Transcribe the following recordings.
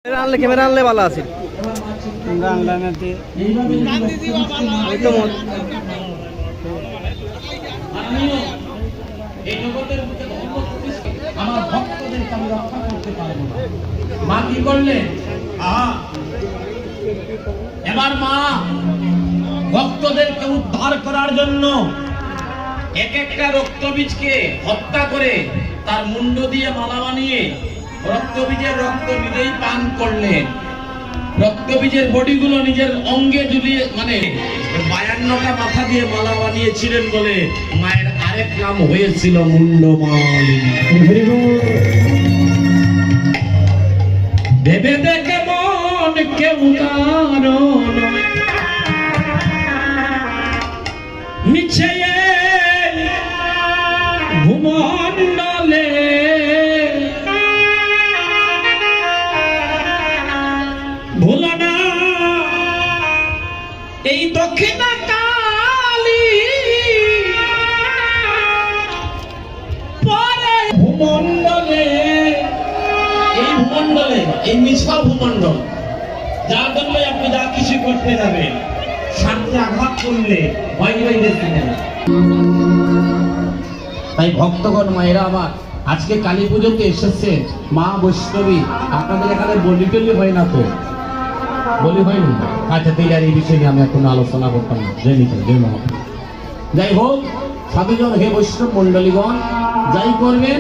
Camera আনলে ভালো আছে। আমার ভক্তদেরকে আমি রক্ষা করতে পারবো না। মা কি করলেন? এবার মা ভক্তদেরকে উদ্ধার করার জন্য এক একটা রক্তবীজকে হত্যা করে তার মুন্ড দিয়ে মালা বানিয়ে রক্তবীজের রক্ত নিজেই পান করলেন। রক্তবীজের বডিগুলো নিজের অঙ্গে ঝুলিয়ে, মানে 52টা মাথা দিয়ে মালা বানিয়েছিলেন বলে মায়ের আরেক নাম হয়েছিল মুন্ডমালিনী। ভেবে দেখে মন কেউ কারণ মিছে ভূমণ্ডলে ভুলো না এই দক্ষিণা কালী পরে ভূমণ্ডলে, এই ভূমণ্ডলে, এই মিছা ভূমণ্ডল যার জন্য আপনি যা কিছু করতে যাবেন স্বার্থে আঘাত করলে ভয় দেখতে না। তাই ভক্তগণ মায়েরা আমার আজকে কালী পুজোতে এসেছে মা বৈষ্ণবী, আপনাদের এখানে বলি টলি হয় না তো? বলি হয়নি? আচ্ছা, তাই আর এই বিষয়ে নিয়ে আমি এখন আলোচনা করতাম না। জয় নিতাই, জয় মহাপ্রভু। যাই হোক সাধুজন, হে বৈষ্ণব মন্ডলীগণ, যাই করবেন,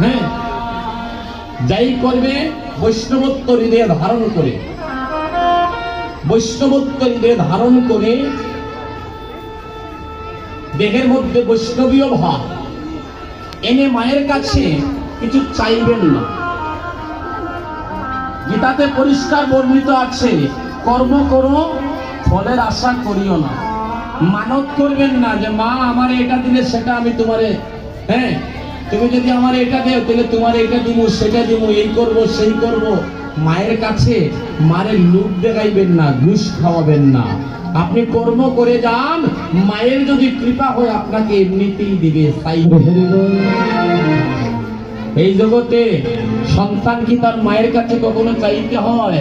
হ্যাঁ যাই করবে বৈষ্ণবত্ব হৃদয়ে ধারণ করে, বৈষ্ণবত্ব হৃদয়ে ধারণ করে দেহের মধ্যে বৈষ্ণবীয় ভাব এনে মায়ের কাছে কিছু চাইবেন না। গীতাতে পরিষ্কার বর্ণিত আছে, কর্ম করো ফলের আশা করিও না। মানত করবেন না যে মা আমার এটা দিলে সেটা আমি তোমারে, হ্যাঁ তুমি যদি আমার এটা দেও তাহলে তোমার এটা দিব, সেটা দিব, এই করব সেই করব। মায়ের কাছে মায়ের লুক দেখাইবেন না, ঘুষ খাওয়াবেন না। আপনি কর্ম করে যান, মায়ের যদি কৃপা হয় আপনাকে এমনিতেই দিবে। এই জগতে সন্তান কি তার মায়ের কাছে কখনো চাইতে হয়?